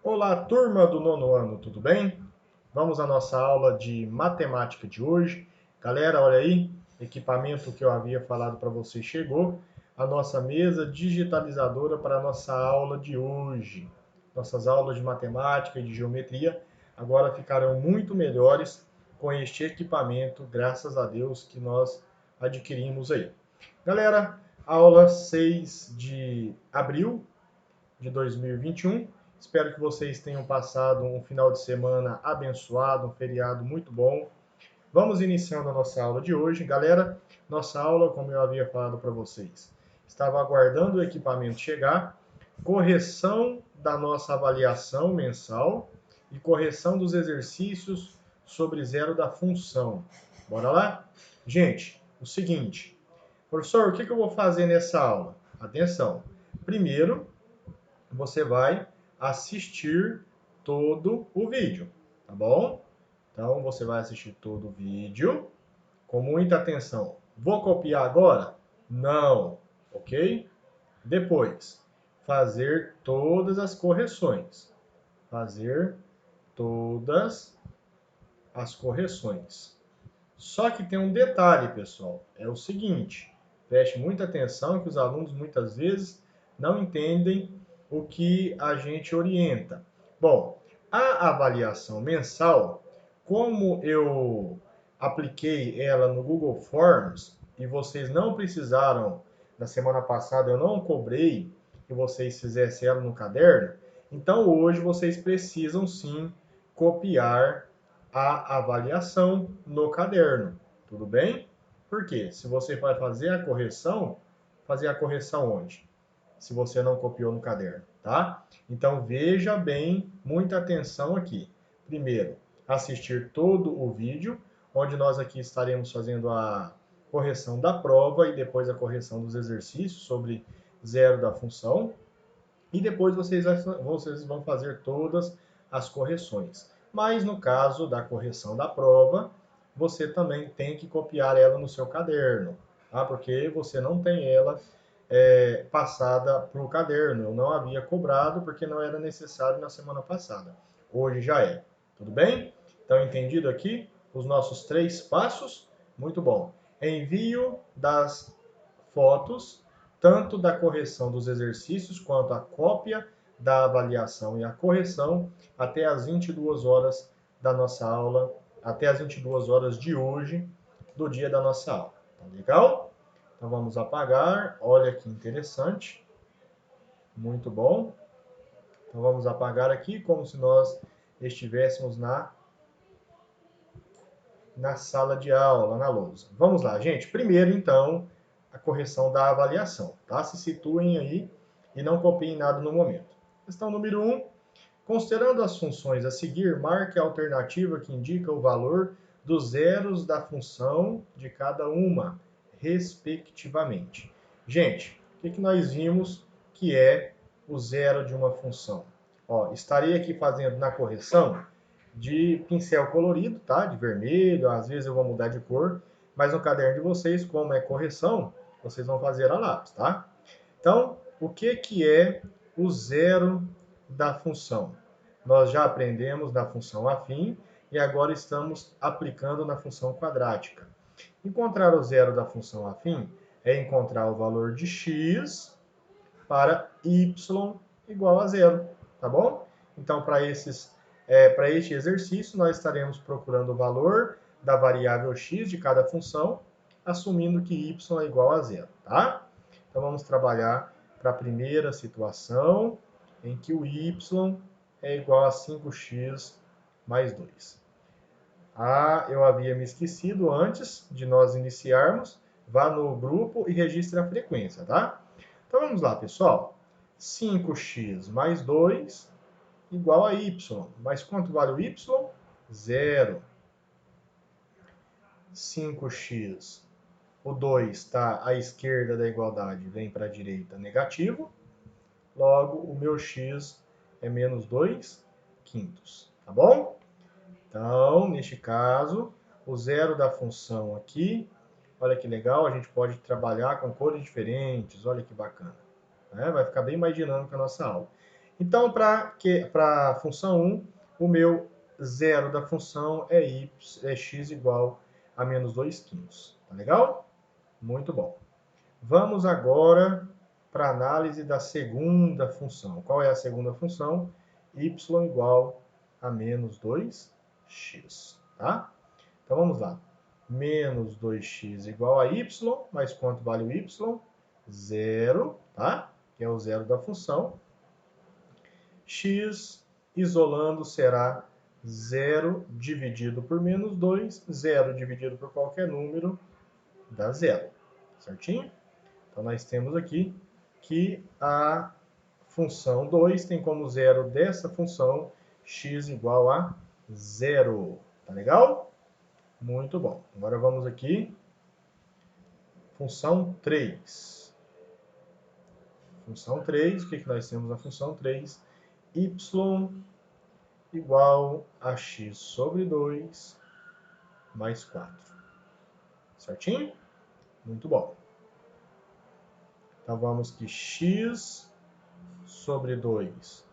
Olá, turma do nono ano, tudo bem? Vamos à nossa aula de matemática de hoje. Galera, olha aí, equipamento que eu havia falado para vocês chegou. A nossa mesa digitalizadora para a nossa aula de hoje. Nossas aulas de matemática e de geometria agora ficarão muito melhores com este equipamento, graças a Deus, que nós adquirimos aí. Galera, aula 6 de abril de 2021. Espero que vocês tenham passado um final de semana abençoado, um feriado muito bom. Vamos iniciando a nossa aula de hoje. Galera, nossa aula, como eu havia falado para vocês, estava aguardando o equipamento chegar, correção da nossa avaliação mensal e correção dos exercícios sobre zero da função. Bora lá? Gente, o seguinte, professor, o que eu vou fazer nessa aula? Atenção. Primeiro, você vai assistir todo o vídeo, tá bom? Então, você vai assistir todo o vídeo com muita atenção. Vou copiar agora? Não, ok? Depois, fazer todas as correções. Fazer todas as correções. Só que tem um detalhe, pessoal. É o seguinte, preste muita atenção que os alunos muitas vezes não entendem o que a gente orienta. Bom, a avaliação mensal, como eu apliquei ela no Google Forms e vocês não precisaram, na semana passada eu não cobrei que vocês fizessem ela no caderno, então hoje vocês precisam sim copiar a avaliação no caderno, tudo bem? Por quê? Se você vai fazer a correção onde? Se você não copiou no caderno, tá? Então veja bem, muita atenção aqui. Primeiro, assistir todo o vídeo, onde nós aqui estaremos fazendo a correção da prova e depois a correção dos exercícios sobre zero da função. E depois vocês vão fazer todas as correções. Mas no caso da correção da prova, você também tem que copiar ela no seu caderno, tá? Porque você não tem ela passada para o caderno. Eu não havia cobrado porque não era necessário na semana passada. Hoje já é. Tudo bem? Então, entendido aqui os nossos 3 passos? Muito bom. Envio das fotos, tanto da correção dos exercícios quanto a cópia da avaliação e a correção até as 22 horas da nossa aula, até as 22 horas de hoje, do dia da nossa aula. Tá legal? Então vamos apagar. Olha que interessante. Muito bom. Então vamos apagar aqui como se nós estivéssemos na sala de aula, na lousa. Vamos lá, gente. Primeiro, então, a correção da avaliação, tá? Se situem aí e não copiem nada no momento. Questão número 1. Considerando as funções a seguir, marque a alternativa que indica o valor dos zeros da função de cada uma, respectivamente. Gente, o que nós vimos que é o zero de uma função? Ó, estarei aqui fazendo na correção de pincel colorido, tá? De vermelho, às vezes eu vou mudar de cor, mas no caderno de vocês, como é correção, vocês vão fazer a lápis, tá? Então, o que é o zero da função? Nós já aprendemos na função afim e agora estamos aplicando na função quadrática. Encontrar o zero da função afim é encontrar o valor de x para y igual a zero, tá bom? Então, para este exercício, nós estaremos procurando o valor da variável x de cada função, assumindo que y é igual a zero, tá? Então, vamos trabalhar para a primeira situação, em que o y é igual a 5x mais 2. Ah, eu havia me esquecido antes de nós iniciarmos. Vá no grupo e registre a frequência, tá? Então, vamos lá, pessoal. 5x mais 2 igual a y. Mas quanto vale o y? Zero. 5x. O 2 está à esquerda da igualdade, vem para a direita, negativo. Logo, o meu x é menos 2 quintos. Tá bom? Então, neste caso, o zero da função aqui, olha que legal, a gente pode trabalhar com cores diferentes, olha que bacana. Né? Vai ficar bem mais dinâmica a nossa aula. Então, para a função 1, o meu zero da função é x igual a menos 2 quintos. Tá legal? Muito bom. Vamos agora para a análise da segunda função. Qual é a segunda função? Y igual a menos 2x. Tá? Então, vamos lá. Menos 2x igual a y, mas quanto vale o y? Zero, tá? Que é o zero da função. X isolando será 0 dividido por menos 2. 0 dividido por qualquer número dá zero. Certinho? Então, nós temos aqui que a função 2 tem como zero dessa função x igual a 0. Tá legal? Muito bom. Agora vamos aqui. Função 3. Função 3, o que nós temos na função 3? Y igual a x sobre 2 mais 4. Certinho? Muito bom. Então, vamos que x sobre 2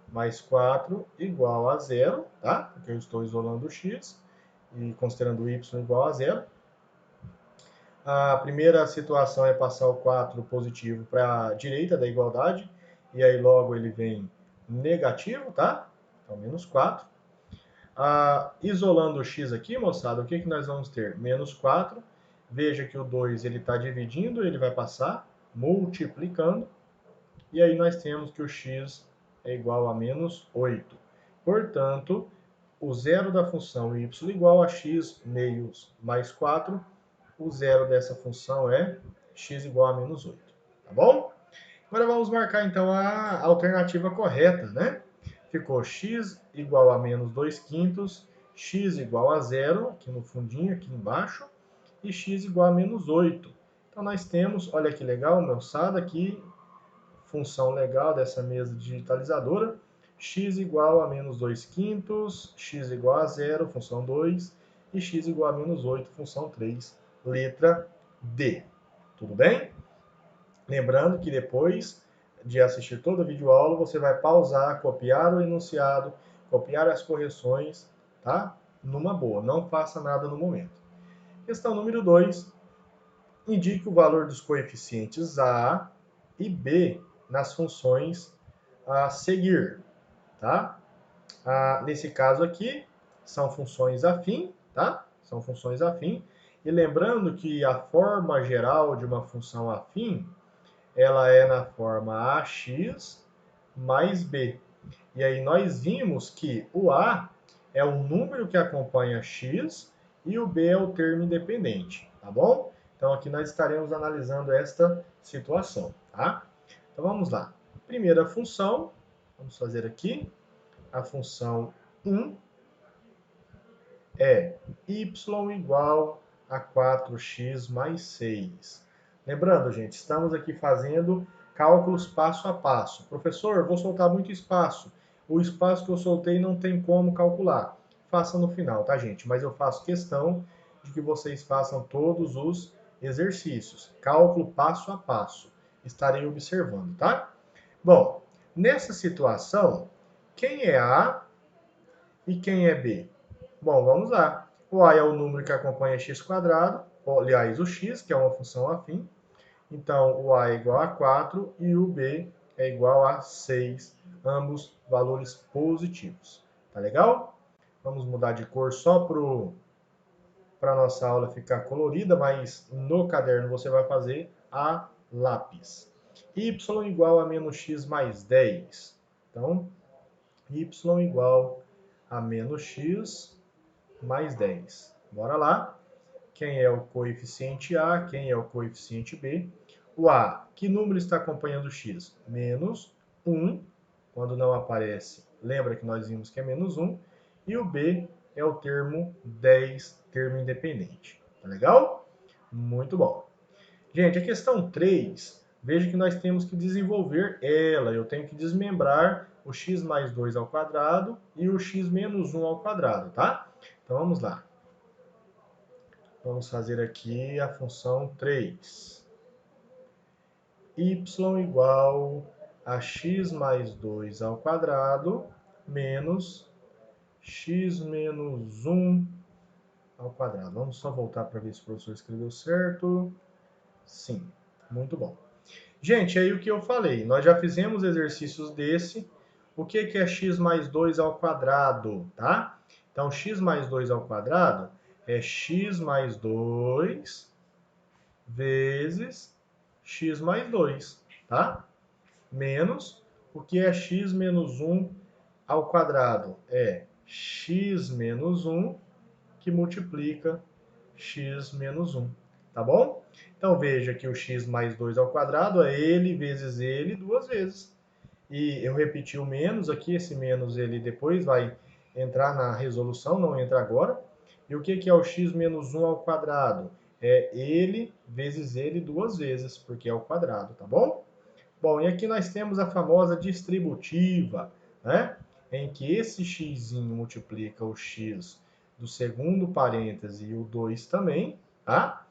mais 4 igual a 0, tá? Porque eu estou isolando o x e considerando o y igual a 0. A primeira situação é passar o 4 positivo para a direita da igualdade, e aí logo ele vem negativo, tá? Então, menos 4. Isolando o x aqui, moçada, o que nós vamos ter? Menos 4. Veja que o 2 está dividindo, ele vai passar multiplicando. E aí nós temos que o x é igual a menos 8. Portanto, o zero da função y igual a x meios mais 4. O zero dessa função é x igual a menos 8. Tá bom? Agora vamos marcar então a alternativa correta, né? Ficou x igual a menos 2 quintos, x igual a 0, aqui no fundinho, aqui embaixo, e x igual a menos 8. Então, nós temos, olha que legal, moçada, aqui, função legal dessa mesa digitalizadora, x igual a menos 2 quintos, x igual a 0, função 2, e x igual a menos 8, função 3, letra D. Tudo bem? Lembrando que depois de assistir toda a videoaula, você vai pausar, copiar o enunciado, copiar as correções, tá? Numa boa, não faça nada no momento. Questão número 2. Indique o valor dos coeficientes A e B nas funções a seguir, tá? Nesse caso aqui, são funções afim, tá? São funções afim. E lembrando que a forma geral de uma função afim, ela é na forma ax mais b. E aí nós vimos que o a é o número que acompanha x e o b é o termo independente, tá bom? Então aqui nós estaremos analisando esta situação, tá? Então vamos lá. Primeira função, vamos fazer aqui, a função 1 é y igual a 4x mais 6. Lembrando, gente, estamos aqui fazendo cálculos passo a passo. Professor, vou soltar muito espaço. O espaço que eu soltei não tem como calcular. Faça no final, tá, gente? Mas eu faço questão de que vocês façam todos os exercícios. Cálculo passo a passo. Estarei observando, tá? Bom, nessa situação, quem é A e quem é B? Bom, vamos lá. O A é o número que acompanha x quadrado, aliás, o x, que é uma função afim. Então, o A é igual a 4 e o B é igual a 6, ambos valores positivos. Tá legal? Vamos mudar de cor só para a nossa aula ficar colorida, mas no caderno você vai fazer a lápis. Y igual a menos x mais 10. Então, y igual a menos x mais 10. Bora lá. Quem é o coeficiente A, quem é o coeficiente B? O A, que número está acompanhando o x? Menos 1, quando não aparece, lembra que nós vimos que é menos 1. E o B é o termo 10, termo independente. Tá legal? Muito bom. Gente, a questão 3, veja que nós temos que desenvolver ela. Eu tenho que desmembrar o x mais 2 ao quadrado e o x menos 1 ao quadrado, tá? Então, vamos lá. Vamos fazer aqui a função 3. Y igual a x mais 2 ao quadrado menos x menos 1 ao quadrado. Vamos só voltar para ver se o professor escreveu certo. Sim, muito bom. Gente, aí o que eu falei, nós já fizemos exercícios desse. O que é x mais 2 ao quadrado, tá? Então, x mais 2 ao quadrado é x mais 2 vezes x mais 2, tá? Menos, o que é x menos 1 ao quadrado? É x menos 1 que multiplica x menos 1, tá bom? Então, veja que o x mais 2 ao quadrado é ele vezes ele duas vezes. E eu repeti o menos aqui, esse menos ele depois vai entrar na resolução, não entra agora. E o que é o x menos 1 ao quadrado? É ele vezes ele duas vezes, porque é o quadrado, tá bom? Bom, e aqui nós temos a famosa distributiva, né? Em que esse x multiplica o x do segundo parêntese e o 2 também, tá?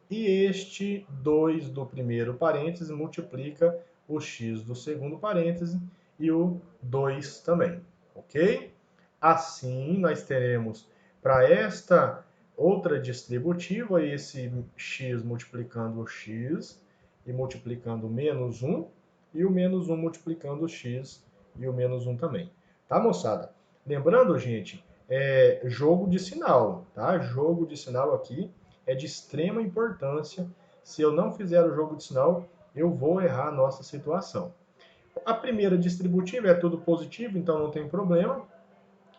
E este 2 do primeiro parêntese multiplica o x do segundo parêntese e o 2 também, ok? Assim, nós teremos para esta outra distributiva esse x multiplicando o x e multiplicando menos 1, e o menos 1 multiplicando o x e o menos 1 também. Tá, moçada? Lembrando, gente, é jogo de sinal, tá? Jogo de sinal aqui é de extrema importância. Se eu não fizer o jogo de sinal, eu vou errar a nossa situação. A primeira distributiva é tudo positivo, então não tem problema.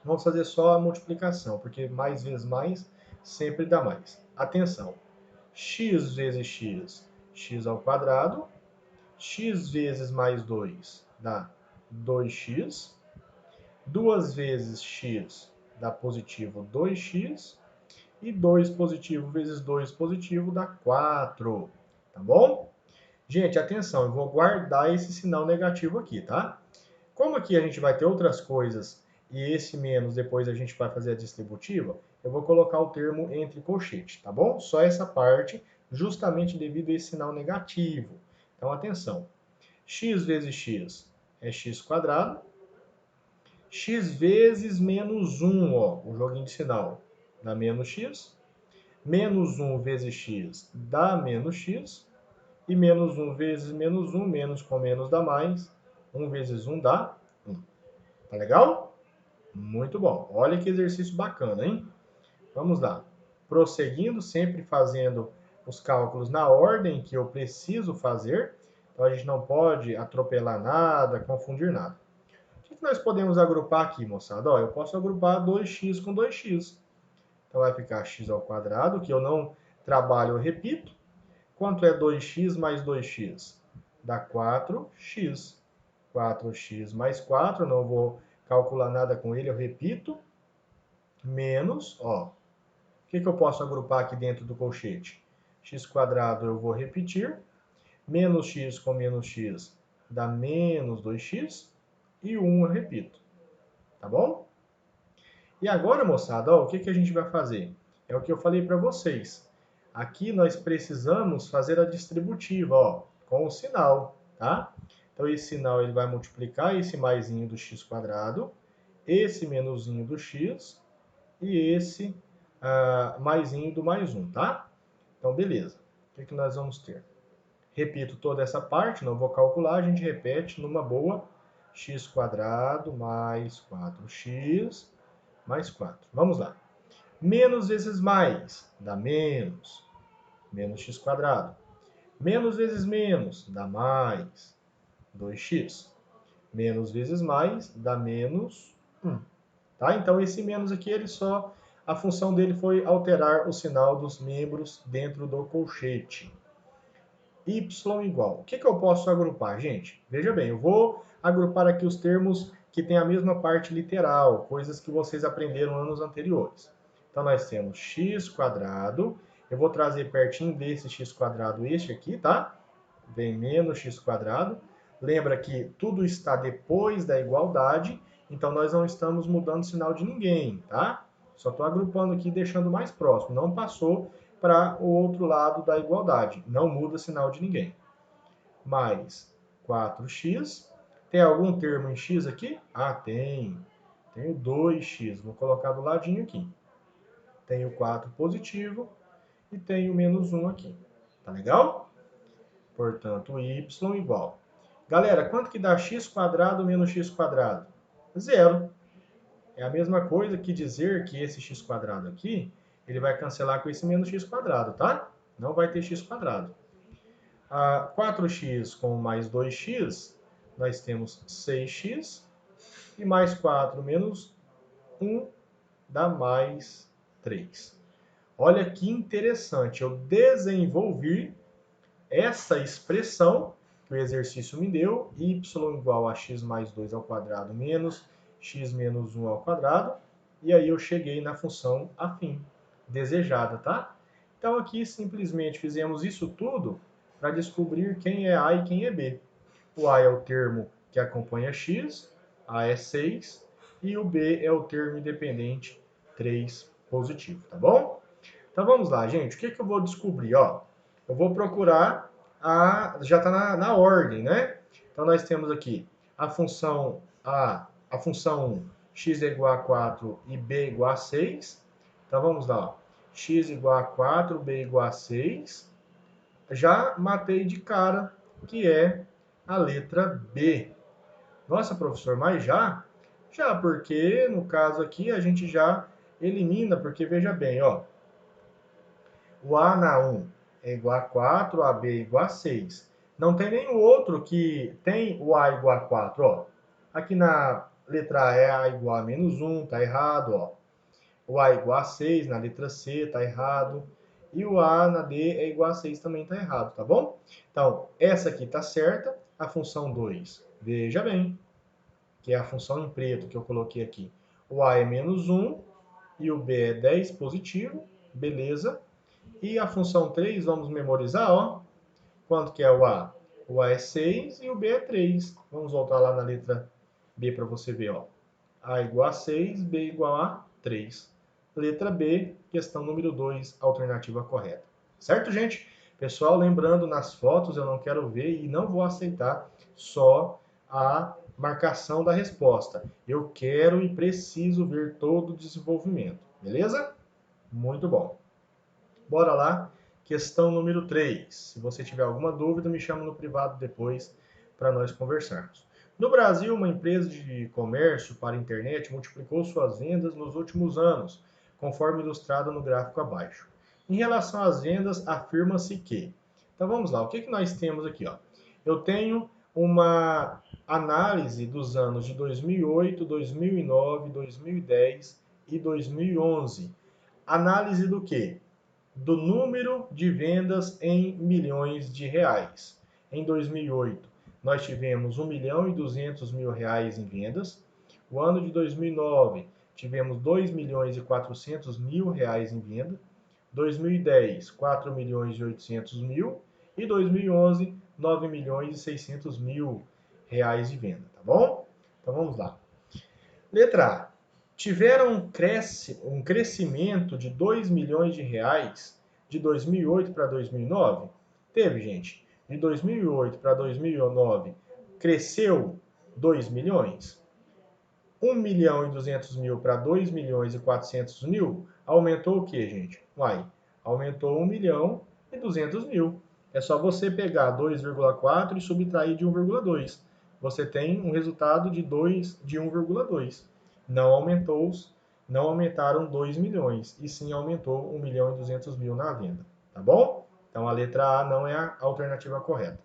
Vamos fazer só a multiplicação, porque mais vezes mais sempre dá mais. Atenção, x vezes x, x ao quadrado, x vezes mais 2 dá 2x, 2 vezes x dá positivo 2x, e 2 positivo vezes 2 positivo dá 4, tá bom? Gente, atenção, eu vou guardar esse sinal negativo aqui, tá? Como aqui a gente vai ter outras coisas e esse menos depois a gente vai fazer a distributiva, eu vou colocar o termo entre colchetes, tá bom? Só essa parte, justamente devido a esse sinal negativo. Então, atenção. X vezes x é x quadrado. X vezes menos 1, ó, o joguinho de sinal, dá menos x. Menos 1 vezes x dá menos x. E menos 1 vezes menos 1, menos com menos dá mais. 1 vezes 1 dá 1. Tá legal? Muito bom. Olha que exercício bacana, hein? Vamos lá. Prosseguindo, sempre fazendo os cálculos na ordem que eu preciso fazer. Então, a gente não pode atropelar nada, confundir nada. O que nós podemos agrupar aqui, moçada? Ó, eu posso agrupar 2x com 2x. Então, vai ficar x ao quadrado, que eu não trabalho, eu repito. Quanto é 2x mais 2x? Dá 4x. 4x mais 4, não vou calcular nada com ele, eu repito. Menos, ó, o que eu posso agrupar aqui dentro do colchete? X quadrado eu vou repetir. Menos x com menos x dá menos 2x. E 1 eu repito. Tá bom? E agora, moçada, ó, o que a gente vai fazer? É o que eu falei para vocês. Aqui nós precisamos fazer a distributiva, ó, com o sinal, tá? Então, esse sinal ele vai multiplicar esse maisinho do x quadrado, esse menusinho do x e esse maisinho do mais 1, tá? Então, beleza. O que nós vamos ter? Repito toda essa parte, não vou calcular, a gente repete numa boa. X quadrado mais 4x mais 4. Vamos lá. Menos vezes mais dá menos. Menos x quadrado. Menos vezes menos dá mais 2x. Menos vezes mais dá menos 1. Tá? Então, esse menos aqui, ele só, a função dele foi alterar o sinal dos membros dentro do colchete. Y igual. O que eu posso agrupar, gente? Veja bem, eu vou agrupar aqui os termos que têm a mesma parte literal, coisas que vocês aprenderam anos anteriores. Então, nós temos x quadrado. Eu vou trazer pertinho desse x quadrado este aqui, tá? Vem menos x quadrado. Lembra que tudo está depois da igualdade, então nós não estamos mudando o sinal de ninguém, tá? Só estou agrupando aqui e deixando mais próximo. Não passou para o outro lado da igualdade. Não muda o sinal de ninguém. Mais 4x Tem algum termo em x aqui? Ah, tem. Tenho 2x. Vou colocar do ladinho aqui. Tenho 4 positivo e tenho menos 1 aqui. Tá legal? Portanto, y igual. Galera, quanto que dá x² menos x²? Zero. É a mesma coisa que dizer que esse x² aqui, ele vai cancelar com esse menos x², tá? Não vai ter x². 4x com mais 2x, nós temos 6x. E mais 4 menos 1 dá mais 3. Olha que interessante, eu desenvolvi essa expressão que o exercício me deu, y igual a x mais 2 ao quadrado menos x menos 1 ao quadrado, e aí eu cheguei na função afim, desejada, tá? Então aqui simplesmente fizemos isso tudo para descobrir quem é A e quem é B. O A é o termo que acompanha x, A é 6, e o B é o termo independente 3 positivo, tá bom? Então vamos lá, gente. O que eu vou descobrir? Ó, eu vou procurar já está na ordem, né? Então nós temos aqui a função 1, x é igual a 4 e b igual a 6. Então vamos lá, ó. X igual a 4, b igual a 6. Já matei de cara, que é a letra B. Nossa, professor, mas já? Já, porque no caso aqui a gente já elimina, porque veja bem, ó. O A na 1 é igual a 4, o AB é igual a 6. Não tem nenhum outro que tem o A igual a 4, ó. Aqui na letra A é A igual a menos 1, tá errado, ó. O A é igual a 6 na letra C, tá errado. E o A na D é igual a 6 também tá errado, tá bom? Então, essa aqui tá certa, a função 2. Veja bem, que é a função em preto que eu coloquei aqui. O A é menos 1 e o B é 10 positivo, beleza. E a função 3, vamos memorizar, ó. Quanto que é o A? O A é 6 e o B é 3. Vamos voltar lá na letra B para você ver, ó. A igual a 6, B igual a 3. Letra B, questão número 2, alternativa correta. Certo, gente? Pessoal, lembrando, nas fotos eu não quero ver e não vou aceitar só a marcação da resposta. Eu quero e preciso ver todo o desenvolvimento. Beleza? Muito bom. Bora lá, questão número 3. Se você tiver alguma dúvida, me chama no privado depois para nós conversarmos. No Brasil, uma empresa de comércio para a internet multiplicou suas vendas nos últimos anos, conforme ilustrado no gráfico abaixo. Em relação às vendas, afirma-se que... Então vamos lá, o que nós temos aqui? Ó? Eu tenho uma análise dos anos de 2008, 2009, 2010 e 2011. Análise do quê? Do número de vendas em milhões de reais. Em 2008, nós tivemos 1.200.000 reais em vendas. O ano de 2009, tivemos 2.400.000 reais em venda. 2010, 4.800.000. E 2011, 9.600.000 reais de venda, tá bom? Então vamos lá. Letra A. Tiveram um crescimento de 2 milhões de reais de 2008 para 2009? Teve, gente. De 2008 para 2009, cresceu 2 milhões. 1.200.000 para 2.400.000, aumentou o que, gente? Uai, aumentou 1.200.000. É só você pegar 2,4 e subtrair de 1,2. Você tem um resultado de 1,2. Não aumentaram 2 milhões, e sim aumentou 1.200.000 na venda, tá bom? Então a letra A não é a alternativa correta.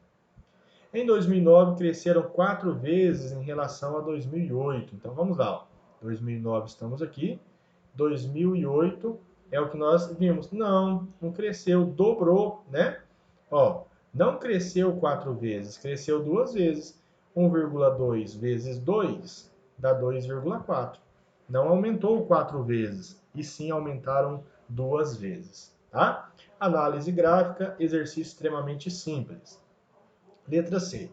Em 2009 cresceram 4 vezes em relação a 2008. Então vamos lá, ó. 2009 estamos aqui, 2008 é o que nós vimos. Não cresceu, dobrou, né? Ó, não cresceu 4 vezes, cresceu 2 vezes. 1,2 vezes 2 dá 2,4. Não aumentou 4 vezes, e sim aumentaram 2 vezes, tá? Análise gráfica, exercício extremamente simples. Letra C.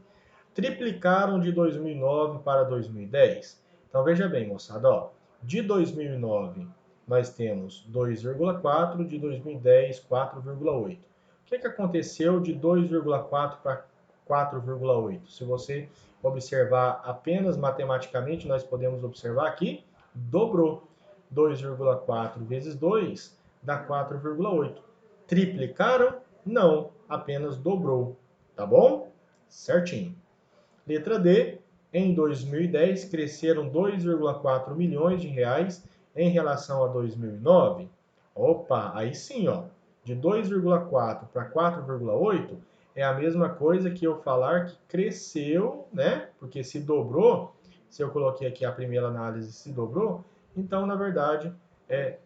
Triplicaram de 2009 para 2010. Então veja bem, moçada, ó, de 2009 nós temos 2,4, de 2010 4,8. O que aconteceu de 2,4 para 4,8? Se você observar apenas matematicamente, nós podemos observar que dobrou. 2,4 vezes 2 dá 4,8. Triplicaram? Não, apenas dobrou. Tá bom? Certinho. Letra D. Em 2010, cresceram 2,4 milhões de reais em relação a 2009. Opa, aí sim, ó. De 2,4 para 4,8 é a mesma coisa que eu falar que cresceu, né? Porque se dobrou, se eu coloquei aqui a primeira análise, se dobrou, então, na verdade, é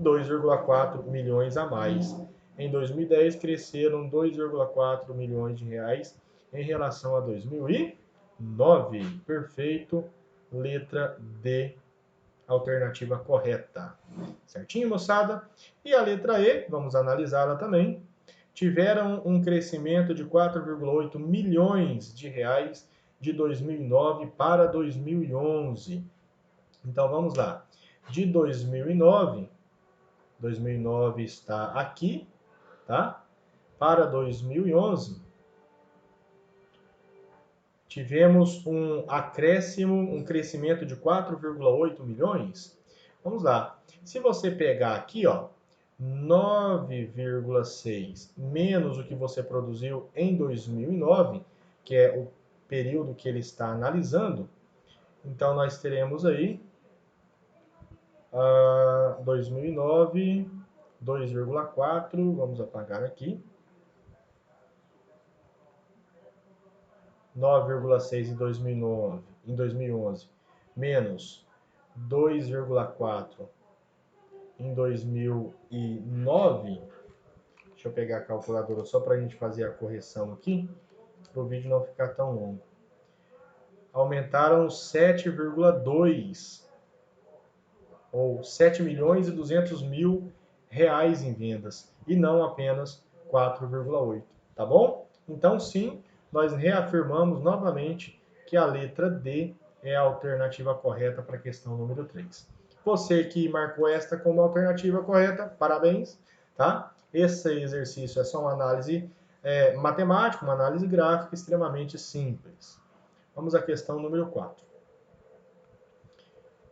2,4 milhões a mais. Em 2010, cresceram 2,4 milhões de reais em relação a 2009. Perfeito. Letra D, alternativa correta. Certinho, moçada? E a letra E, vamos analisá-la também. Tiveram um crescimento de 4,8 milhões de reais de 2009 para 2011. Então, vamos lá. De 2009 está aqui, tá? Para 2011, tivemos um acréscimo, um crescimento de 4,8 milhões. Vamos lá. Se você pegar aqui, ó, 9,6 menos o que você produziu em 2009, que é o período que ele está analisando, então nós teremos aí 2009, 2,4, vamos apagar aqui, 9,6 em 2011, menos 2,4 em 2009. Deixa eu pegar a calculadora só para a gente fazer a correção aqui, para o vídeo não ficar tão longo. Aumentaram 7,2 ou 7 milhões e 200 mil reais em vendas, e não apenas 4,8, tá bom? Então, sim, nós reafirmamos novamente que a letra D é a alternativa correta para a questão número 3. Você que marcou esta como alternativa correta, parabéns, tá? Esse exercício é só uma análise matemática, uma análise gráfica extremamente simples. Vamos à questão número 4.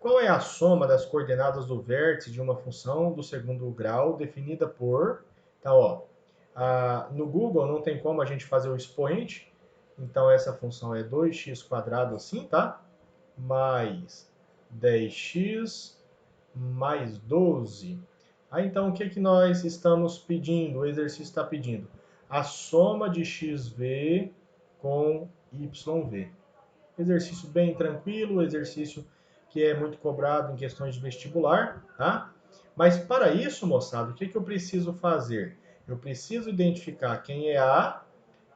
Qual é a soma das coordenadas do vértice de uma função do segundo grau definida por... Então, ó, no Google não tem como a gente fazer o expoente, então essa função é 2x² assim, tá? Mais 10x mais 12. Então, o que nós estamos pedindo? O exercício está pedindo a soma de xv com yv. Exercício bem tranquilo, exercício que é muito cobrado em questões de vestibular, tá? Mas para isso, moçada, o que eu preciso fazer? Eu preciso identificar quem é A,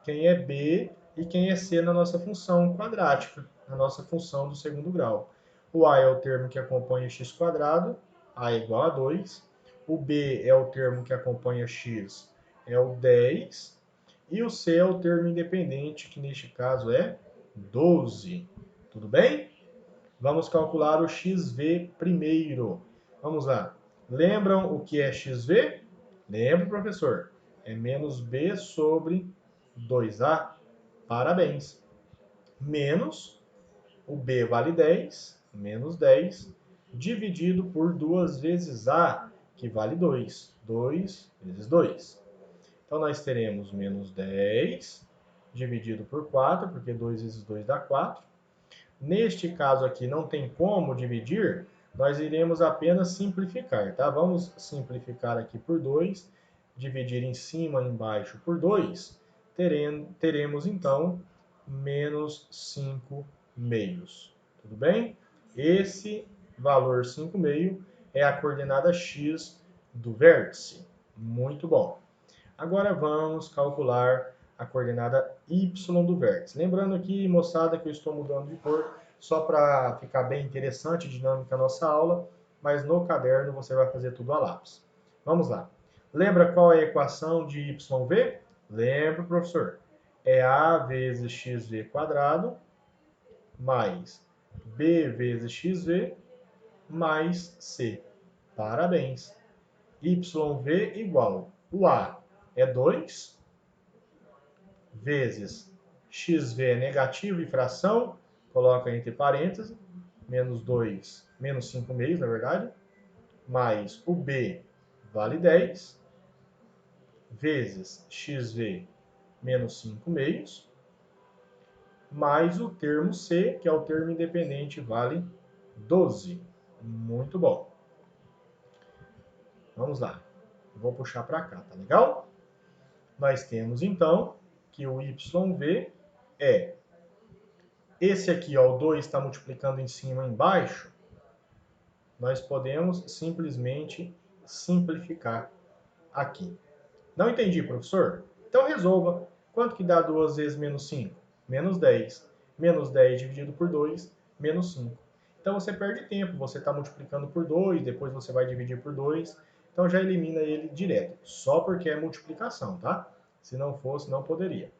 quem é B e quem é C na nossa função quadrática, na nossa função do segundo grau. O A é o termo que acompanha x², A é igual a 2. O B é o termo que acompanha x, é o 10. E o C é o termo independente, que neste caso é 12. Tudo bem? Vamos calcular o xv primeiro. Vamos lá. Lembram o que é xv? Lembra, professor? É menos b sobre 2a. Parabéns. Menos, o b vale 10, menos 10, dividido por 2 vezes a, que vale 2. 2 vezes 2. Então, nós teremos menos 10 dividido por 4, porque 2 vezes 2 dá 4. Neste caso aqui não tem como dividir, nós iremos apenas simplificar, tá? Vamos simplificar aqui por 2, dividir em cima e embaixo por 2, teremos então menos 5 meios. Tudo bem? Esse valor 5 meio é a coordenada x do vértice. Muito bom. Agora vamos calcular a coordenada y do vértice. Lembrando aqui, moçada, que eu estou mudando de cor só para ficar bem interessante e dinâmica a nossa aula, mas no caderno você vai fazer tudo a lápis. Vamos lá. Lembra qual é a equação de yv? Lembra, professor? É a vezes xv² mais b vezes xv mais c. Parabéns. YV igual. O A é 2 vezes XV é negativo e fração, coloca entre parênteses, menos 2, menos 5 meios, na verdade, mais o B vale 10, vezes XV menos 5 meios, mais o termo C, que é o termo independente, vale 12. Muito bom. Vamos lá. Vou puxar para cá, tá legal? Nós temos, então, que o YV é esse aqui, ó, o 2 está multiplicando em cima e embaixo, nós podemos simplesmente simplificar aqui. Não entendi, professor? Então resolva. Quanto que dá 2 vezes menos 5? Menos 10. Menos 10 dividido por 2, menos 5. Então você perde tempo, você está multiplicando por 2, depois você vai dividir por 2. Então já elimina ele direto, só porque é multiplicação, tá? Se não fosse, não poderia.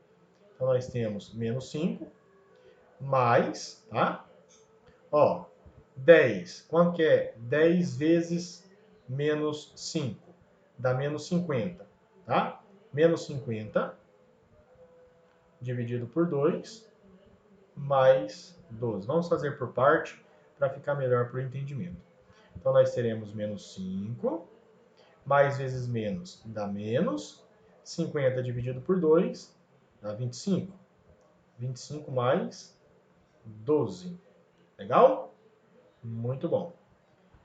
Então nós temos menos 5, mais, tá? Ó, 10. Quanto que é 10 vezes menos 5? Dá menos 50, tá? Menos 50 dividido por 2, mais 12. Vamos fazer por parte para ficar melhor para o entendimento. Então, nós teremos menos 5, mais vezes menos dá menos, 50 dividido por 2 dá 25. 25 mais 12. Legal? Muito bom.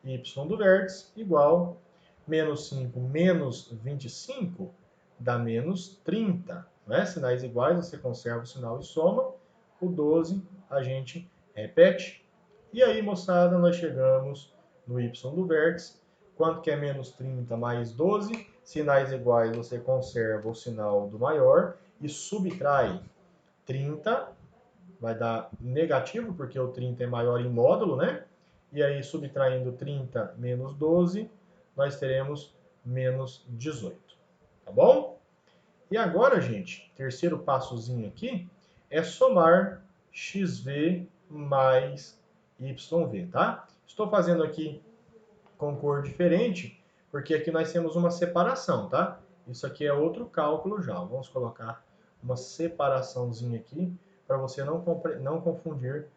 Y do vértice igual menos 5 menos 25 dá menos 30. Né? Sinais iguais, você conserva o sinal e soma. O 12 a gente repete. E aí, moçada, nós chegamos no Y do vértice. Quanto que é menos 30 mais 12? Sinais iguais, você conserva o sinal do maior e subtrai 30. Vai dar negativo, porque o 30 é maior em módulo, né? E aí, subtraindo 30 menos 12, nós teremos menos 18. Tá bom? E agora, gente, terceiro passozinho aqui é somar XV mais YV, tá? Estou fazendo aqui com cor diferente, porque aqui nós temos uma separação, tá? Isso aqui é outro cálculo já. Vamos colocar uma separaçãozinha aqui para você não confundir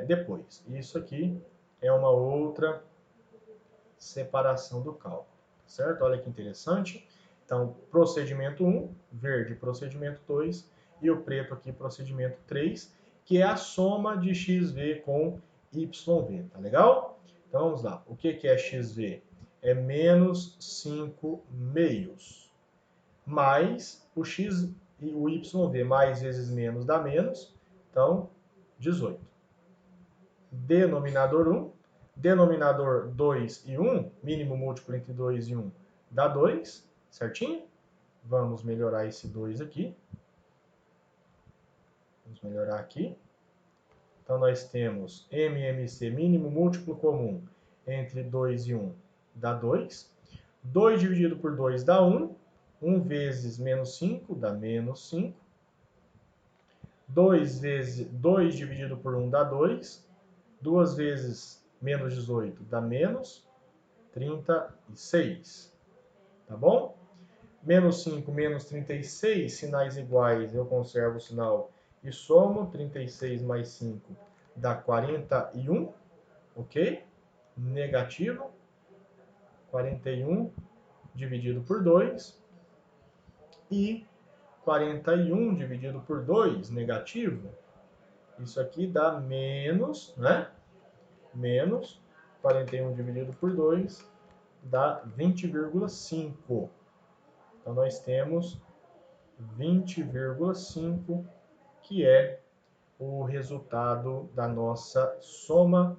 depois. Isso aqui é uma outra separação do cálculo, certo? Olha que interessante. Então, procedimento 1, verde, procedimento 2, e o preto aqui, procedimento 3, que é a soma de XV com YV, tá legal? Então, vamos lá. O que é XV? É menos 5 meios, mais o X e o YV, mais vezes menos dá menos, então, 18. Denominador 1, denominador 2 e 1, mínimo múltiplo entre 2 e 1 dá 2, certinho? Vamos melhorar esse 2 aqui. Vamos melhorar aqui. Então, nós temos MMC, mínimo múltiplo comum, entre 2 e 1 dá 2. 2 dividido por 2 dá 1. 1 vezes menos 5 dá menos 5. 2 dividido por 1 dá 2. 2 vezes menos 18 dá menos 36. Tá bom? Menos 5 menos 36, sinais iguais, eu conservo o sinal e somo. 36 mais 5 dá 41, ok? Negativo. 41 dividido por 2. E 41 dividido por 2, negativo. Isso aqui dá menos, né? Menos 41 dividido por 2 dá 20,5. Então, nós temos 20,5, que é o resultado da nossa soma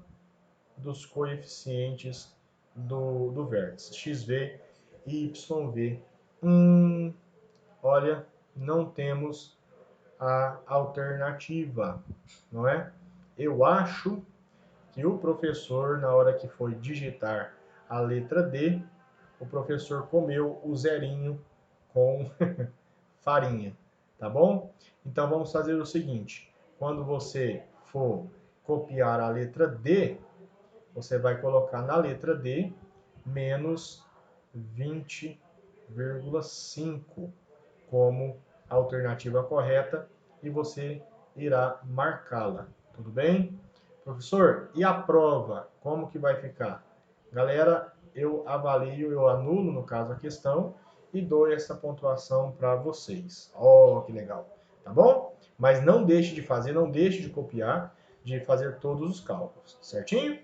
dos coeficientes do vértice, XV e YV. Olha, não temos a alternativa, não é? Eu acho que o professor, na hora que foi digitar a letra D, o professor comeu o zerinho com farinha, tá bom? Então vamos fazer o seguinte: quando você for copiar a letra D, você vai colocar na letra D menos 20,5 como alternativa correta e você irá marcá-la. Tudo bem? Professor, e a prova? Como que vai ficar? Galera, eu avalio, eu anulo, no caso, a questão e dou essa pontuação para vocês. Ó, que legal. Tá bom? Mas não deixe de fazer, não deixe de copiar, de fazer todos os cálculos. Certinho?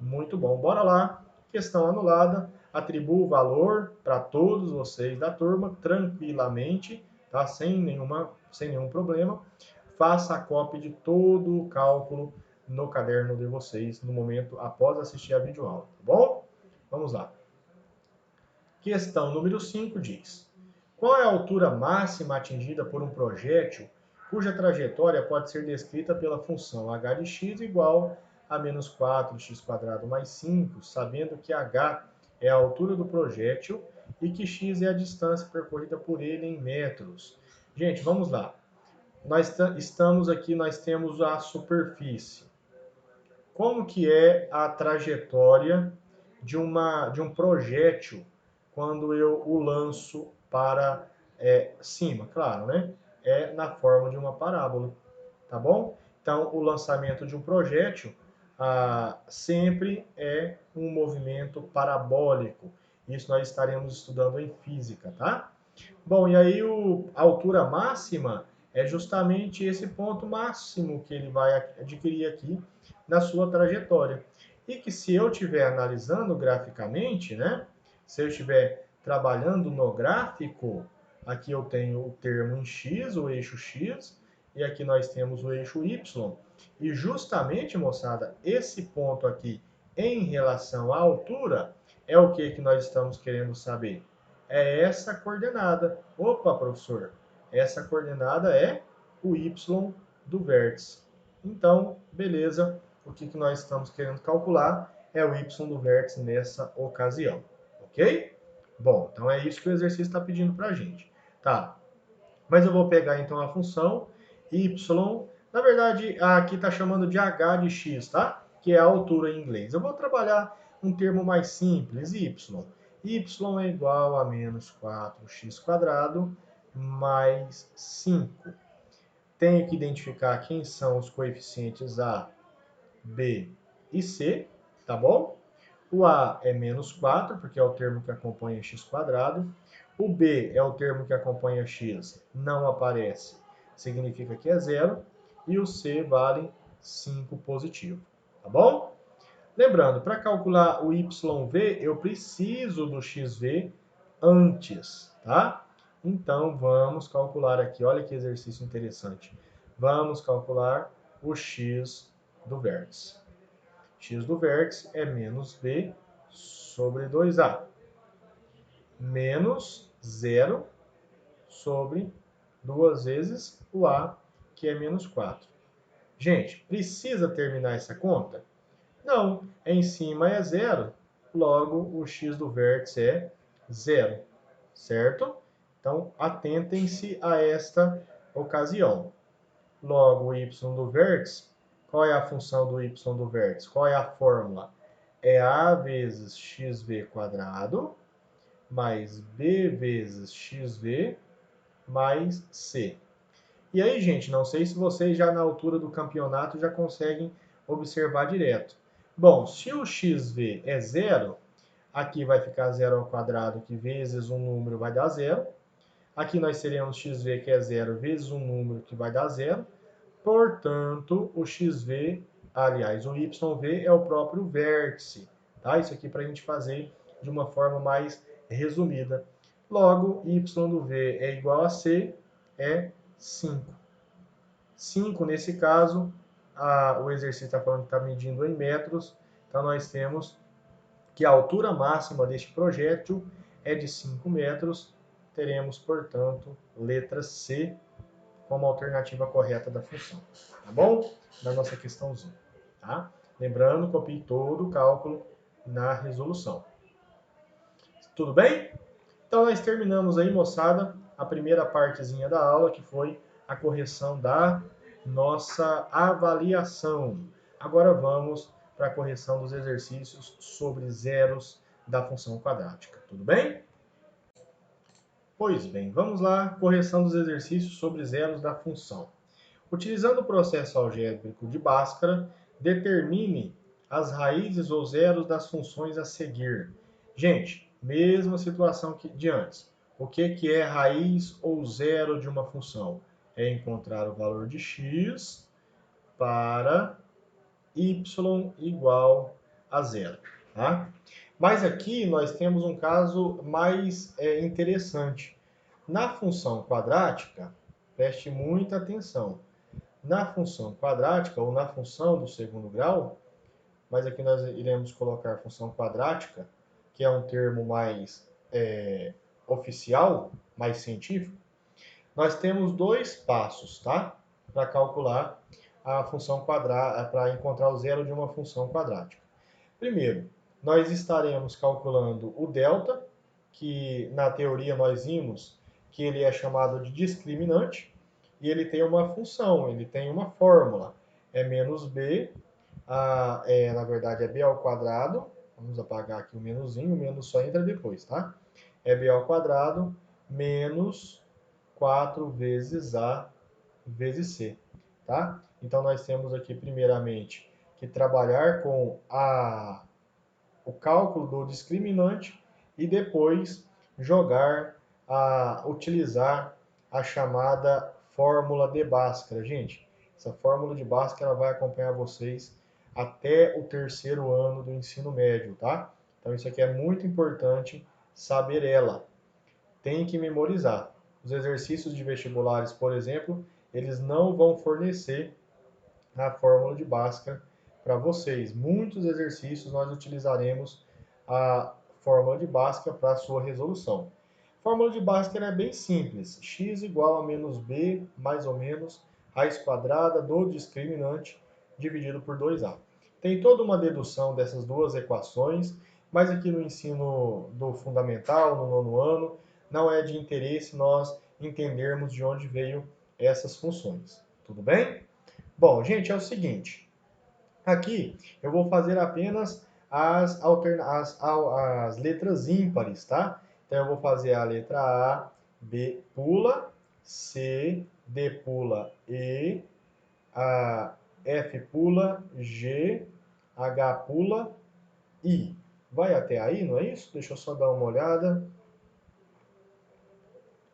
Muito bom. Bora lá. Questão anulada. Atribuo o valor para todos vocês da turma tranquilamente, tá? Sem nenhum problema. Faça a cópia de todo o cálculo no caderno de vocês no momento após assistir a videoaula, tá bom? Vamos lá. Questão número 5 diz: qual é a altura máxima atingida por um projétil cuja trajetória pode ser descrita pela função h de x igual a menos 4x² mais 5, sabendo que h é a altura do projétil e que x é a distância percorrida por ele em metros. Gente, vamos lá. Nós estamos aqui, nós temos a superfície. Como que é a trajetória de um projétil quando eu o lanço para cima? Claro, né? É na forma de uma parábola, tá bom? Então, o lançamento de um projétil sempre é um movimento parabólico. Isso nós estaremos estudando em física, tá? Bom, e aí a altura máxima é justamente esse ponto máximo que ele vai adquirir aqui na sua trajetória. E que se eu estiver analisando graficamente, né? Se eu estiver trabalhando no gráfico, aqui eu tenho o termo em x, o eixo x, e aqui nós temos o eixo y. E justamente, moçada, esse ponto aqui em relação à altura é o que nós estamos querendo saber. É essa coordenada. Opa, professor, essa coordenada é o y do vértice. Então, beleza, o que nós estamos querendo calcular é o y do vértice nessa ocasião, ok? Bom, então é isso que o exercício está pedindo para a gente. Tá, mas eu vou pegar então a função y, na verdade aqui está chamando de h de x, tá? Que é a altura em inglês. Eu vou trabalhar um termo mais simples, y. Y é igual a menos 4x² mais 5. Tenho que identificar quem são os coeficientes A, B e C, tá bom? O A é menos 4, porque é o termo que acompanha x². O B é o termo que acompanha x, não aparece, significa que é zero. E o C vale 5 positivo, tá bom? Lembrando, para calcular o YV, eu preciso do XV antes, tá? Então, vamos calcular aqui, olha que exercício interessante. Vamos calcular o X do vértice. X do vértice é menos V sobre 2A. Menos 0 sobre 2 vezes o A, que é menos 4. Gente, precisa terminar essa conta? Não, em cima é zero, logo o x do vértice é zero, certo? Então, atentem-se a esta ocasião. Logo, o y do vértice, qual é a função do y do vértice? Qual é a fórmula? É a vezes xv² mais b vezes xv mais c. E aí, gente, não sei se vocês já na altura do campeonato já conseguem observar direto. Bom, se o xv é zero, aqui vai ficar 0², que vezes um número vai dar zero. Aqui nós teremos xv, que é zero, vezes um número, que vai dar zero. Portanto, o xv, aliás, o yv é o próprio vértice. Tá? Isso aqui para a gente fazer de uma forma mais resumida. Logo, y do v é igual a c, é 5. 5, nesse caso, o exercício está falando que está medindo em metros, então nós temos que a altura máxima deste projétil é de 5 metros. Teremos, portanto, letra C como alternativa correta da função. Tá bom? Na nossa questãozinha. Tá? Lembrando, copie todo o cálculo na resolução. Tudo bem? Então, nós terminamos aí, moçada, a primeira partezinha da aula, que foi a correção da nossa avaliação. Agora vamos para a correção dos exercícios sobre zeros da função quadrática. Tudo bem? Pois bem, vamos lá, correção dos exercícios sobre zeros da função. Utilizando o processo algébrico de Bhaskara, determine as raízes ou zeros das funções a seguir. Gente, mesma situação que de antes. O que é raiz ou zero de uma função? É encontrar o valor de x para y igual a zero. Tá? Mas aqui nós temos um caso mais interessante. Na função quadrática, preste muita atenção. Na função quadrática, ou na função do segundo grau, mas aqui nós iremos colocar função quadrática, que é um termo mais oficial, mais científico, nós temos dois passos, tá? Para calcular a função quadrática, para encontrar o zero de uma função quadrática. Primeiro, nós estaremos calculando o delta, que na teoria nós vimos que ele é chamado de discriminante, e ele tem uma função, ele tem uma fórmula. É menos b, na verdade é b ao quadrado, vamos apagar aqui o menusinho, o menos só entra depois, tá? É b ao quadrado menos 4 vezes a vezes c, tá? Então nós temos aqui primeiramente que trabalhar com o cálculo do discriminante e depois utilizar a chamada fórmula de Bhaskara. Gente, essa fórmula de Bhaskara vai acompanhar vocês até o terceiro ano do ensino médio, tá? Então isso aqui é muito importante saber ela. Tem que memorizar. Os exercícios de vestibulares, por exemplo, eles não vão fornecer a fórmula de Bhaskara para vocês. Muitos exercícios nós utilizaremos a fórmula de Bhaskara para a sua resolução. A fórmula de Bhaskara é bem simples. X igual a menos b, mais ou menos, raiz quadrada do discriminante dividido por 2a. Tem toda uma dedução dessas duas equações, mas aqui no ensino do fundamental, no nono ano, não é de interesse nós entendermos de onde veio essas funções. Tudo bem? Bom, gente, é o seguinte. Aqui eu vou fazer apenas as letras ímpares, tá? Então eu vou fazer a letra A, B pula, C, D pula E, a F pula, G, H pula, I. Vai até aí, não é isso? Deixa eu só dar uma olhada.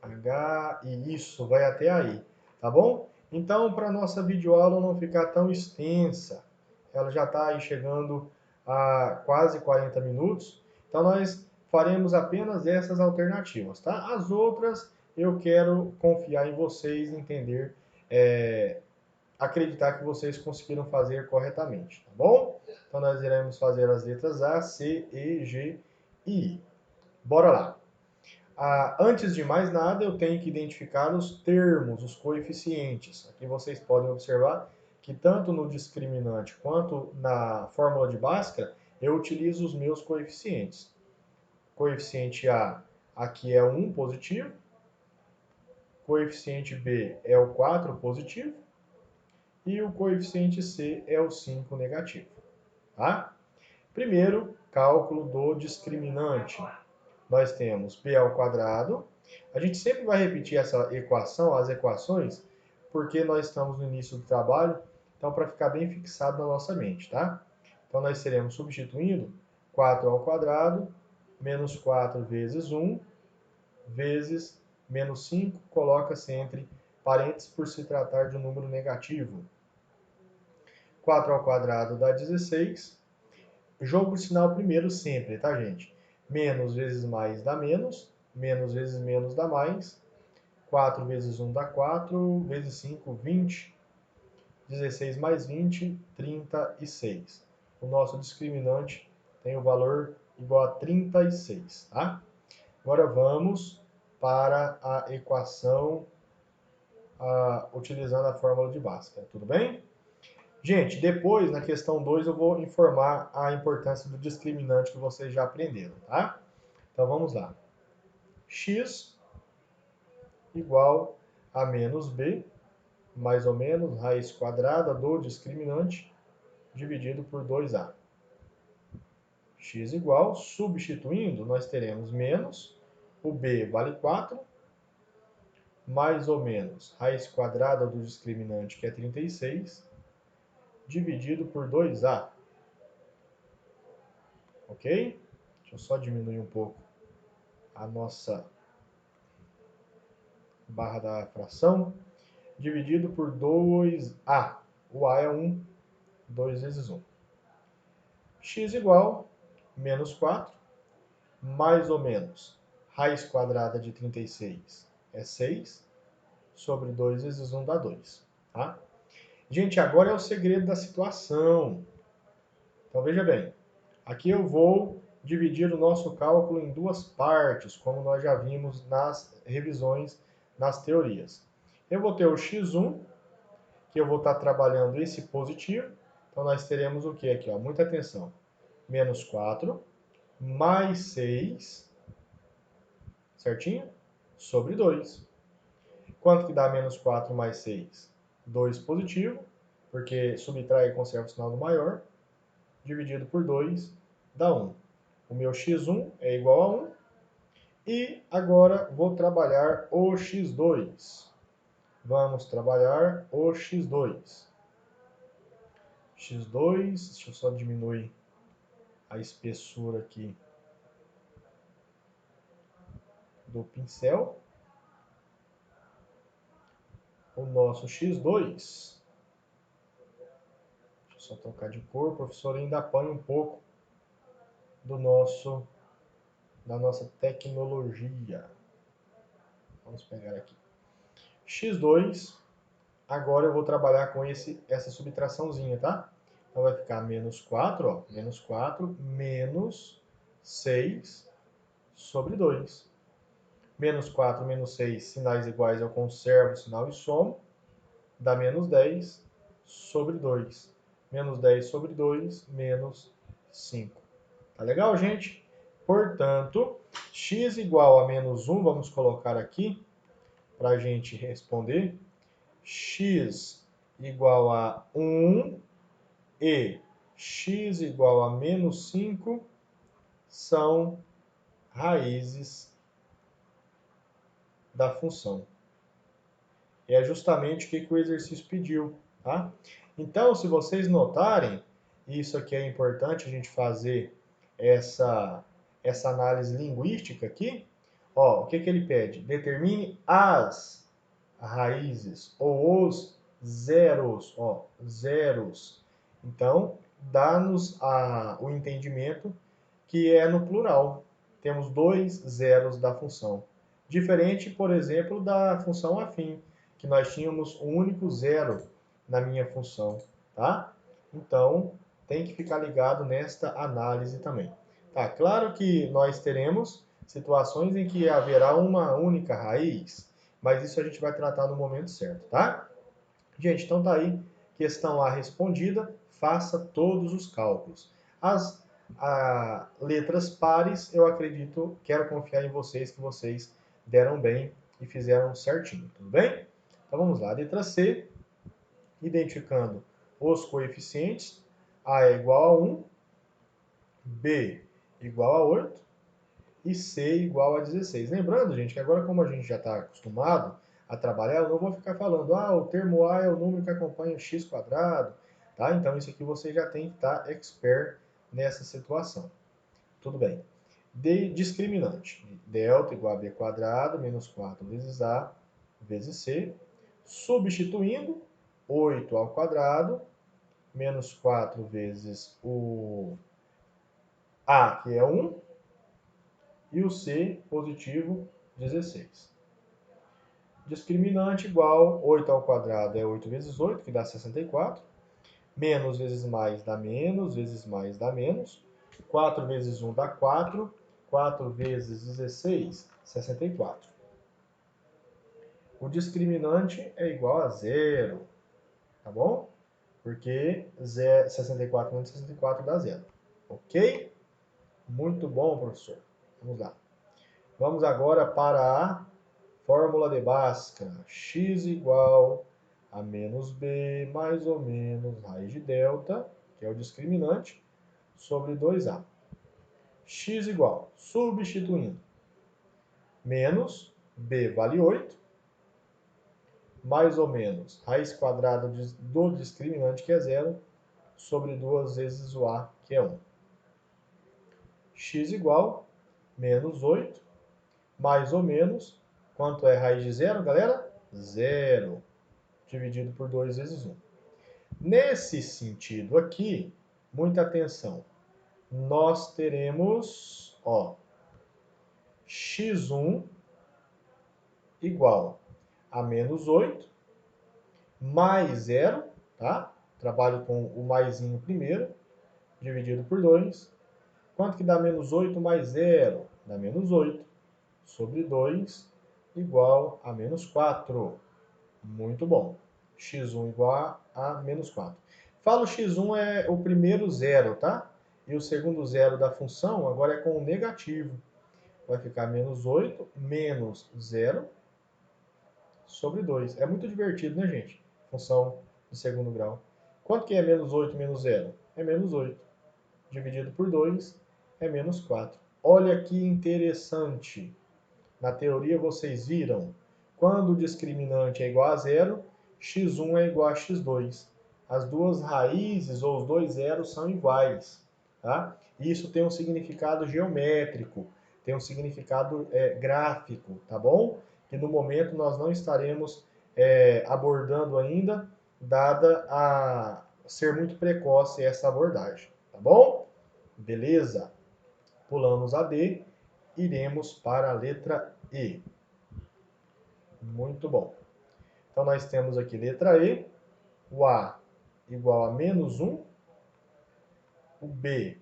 H, e isso, vai até aí, tá bom? Então, para a nossa videoaula não ficar tão extensa, ela já está aí chegando a quase 40 minutos, então nós faremos apenas essas alternativas, tá? As outras eu quero confiar em vocês, entender, acreditar que vocês conseguiram fazer corretamente, tá bom? Então nós iremos fazer as letras A, C, E, G e I. Bora lá! Antes de mais nada, eu tenho que identificar os termos, os coeficientes. Aqui vocês podem observar que tanto no discriminante quanto na fórmula de Bhaskara, eu utilizo os meus coeficientes. Coeficiente A, aqui é o 1 positivo. Coeficiente B é o 4 positivo. E o coeficiente C é o 5 negativo. Tá? Primeiro, cálculo do discriminante. Nós temos b ao quadrado. A gente sempre vai repetir essa equação, as equações, porque nós estamos no início do trabalho, então para ficar bem fixado na nossa mente, tá? Então nós seremos substituindo 4 ao quadrado, menos 4 vezes 1, vezes menos 5, coloca-se entre parênteses por se tratar de um número negativo. 4 ao quadrado dá 16. Jogo de sinal primeiro sempre, tá, gente? Menos vezes mais dá menos, menos vezes menos dá mais, 4 vezes 1 dá 4, vezes 5, 20, 16 mais 20, 36. O nosso discriminante tem o valor igual a 36, tá? Agora vamos para a equação utilizando a fórmula de Bhaskara, tudo bem? Gente, depois, na questão 2, eu vou informar a importância do discriminante que vocês já aprenderam, tá? Então, vamos lá. X igual a menos b, mais ou menos, raiz quadrada do discriminante, dividido por 2a. X igual, substituindo, nós teremos menos, o b vale 4, mais ou menos raiz quadrada do discriminante, que é 36, dividido por 2A. Ok? Deixa eu só diminuir um pouco a nossa barra da fração. Dividido por 2A. O A é 1, 2 vezes 1. X igual menos 4, mais ou menos raiz quadrada de 36 é 6, sobre 2 vezes 1 dá 2. Tá? Gente, agora é o segredo da situação. Então, veja bem. Aqui eu vou dividir o nosso cálculo em duas partes, como nós já vimos nas revisões, nas teorias. Eu vou ter o x1, que eu vou estar trabalhando esse positivo. Então, nós teremos o que aqui? Ó? Muita atenção. Menos 4, mais 6, certinho? Sobre 2. Quanto que dá menos 4 mais 6? 2 positivo, porque subtrai e conserva o sinal do maior, dividido por 2 dá 1. O meu x1 é igual a 1. E agora vou trabalhar o x2. Vamos trabalhar o x2. x2, deixa eu só diminuir a espessura aqui do pincel. O nosso x2, deixa eu só trocar de cor, o professor ainda apanha um pouco da nossa tecnologia. Vamos pegar aqui. x2, agora eu vou trabalhar com essa subtraçãozinha, tá? Então vai ficar menos 4, ó, menos 4, menos 6 sobre 2. Menos 4, menos 6, sinais iguais, eu conservo o sinal e somo, dá menos 10 sobre 2. Menos 10 sobre 2, menos 5. Tá legal, gente? Portanto, x igual a menos 1, vamos colocar aqui para a gente responder. X igual a 1 e x igual a menos 5 são raízes da função. É justamente o que o exercício pediu, tá? Então, se vocês notarem, isso aqui é importante a gente fazer essa análise linguística aqui. Ó, o que ele pede? Determine as raízes ou os zeros, ó, zeros. Então, dá-nos o entendimento que é no plural. Temos 2 zeros da função. Diferente, por exemplo, da função afim, que nós tínhamos um único zero na minha função, tá? Então, tem que ficar ligado nesta análise também. Tá, claro que nós teremos situações em que haverá uma única raiz, mas isso a gente vai tratar no momento certo, tá? Gente, então tá aí, questão A respondida, faça todos os cálculos. As letras pares, eu acredito, quero confiar em vocês, que vocês deram bem e fizeram certinho, tudo bem? Então vamos lá, letra C, identificando os coeficientes, A é igual a 1, B igual a 8 e C igual a 16. Lembrando, gente, que agora como a gente já está acostumado a trabalhar, eu não vou ficar falando, o termo A é o número que acompanha o x quadrado, tá? Então isso aqui você já tem que estar expert nessa situação. Tudo bem. Discriminante. Delta igual a b quadrado menos 4 vezes A vezes C. Substituindo, 8 ao quadrado menos 4 vezes o A, que é 1, e o C positivo, 16. Discriminante igual 8 ao quadrado é 8 vezes 8, que dá 64. Menos vezes mais dá menos, vezes mais dá menos. 4 vezes 1 dá 4. 4 vezes 16, 64. O discriminante é igual a zero, tá bom? Porque 64 menos 64 dá zero. Ok? Muito bom, professor. Vamos lá. Vamos agora para a fórmula de Bhaskara. X igual a menos b mais ou menos raiz de delta, que é o discriminante, sobre 2a. X igual, substituindo, menos b vale 8, mais ou menos raiz quadrada do discriminante, que é 0, sobre 2 vezes o a, que é 1. X igual menos 8, mais ou menos, quanto é raiz de 0, galera? 0, dividido por 2 vezes 1. Nesse sentido aqui, muita atenção, nós teremos, ó, x1 igual a menos 8, mais 0, tá? Trabalho com o maisinho primeiro, dividido por 2. Quanto que dá menos 8 mais 0? Dá menos 8, sobre 2, igual a menos 4. Muito bom. x1 igual a menos 4. Falo x1 é o primeiro zero, tá? E o segundo zero da função agora é com o negativo. Vai ficar menos 8 menos 0 sobre 2. É muito divertido, né, gente? Função de segundo grau. Quanto que é menos 8 menos 0? É menos 8. Dividido por 2 é menos 4. Olha que interessante. Na teoria vocês viram, quando o discriminante é igual a 0, x1 é igual a x2. As duas raízes ou os dois zeros são iguais. Tá? Isso tem um significado geométrico, tem um significado gráfico, tá bom? Que no momento nós não estaremos abordando ainda, dada a ser muito precoce essa abordagem, tá bom? Beleza? Pulamos a D, iremos para a letra E. Muito bom. Então, nós temos aqui letra E, o A igual a menos 1, o B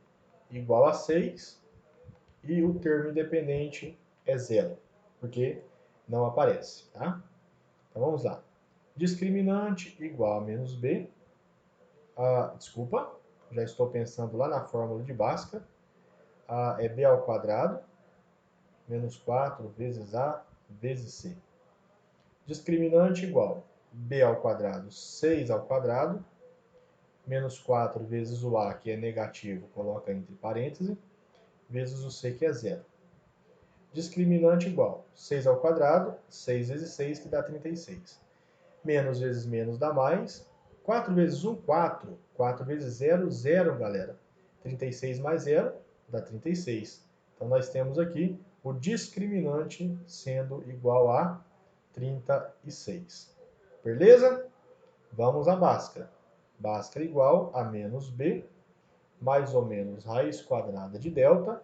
igual a 6 e o termo independente é 0, porque não aparece, tá? Então, vamos lá. Discriminante igual a menos B. Desculpa, já estou pensando lá na fórmula de Bhaskara. A é B ao quadrado, menos 4 vezes A vezes C. Discriminante igual b ao quadrado, 6 ao quadrado, menos 4 vezes o a, que é negativo, coloca entre parênteses, vezes o c, que é 0. Discriminante igual 6 ao quadrado, 6 vezes 6, que dá 36. Menos vezes menos dá mais. 4 vezes 1, 4. 4 vezes 0, 0, galera. 36 mais 0 dá 36. Então, nós temos aqui o discriminante sendo igual a 36. Beleza? Vamos à Bhaskara. Bhaskara igual a menos b, mais ou menos raiz quadrada de delta,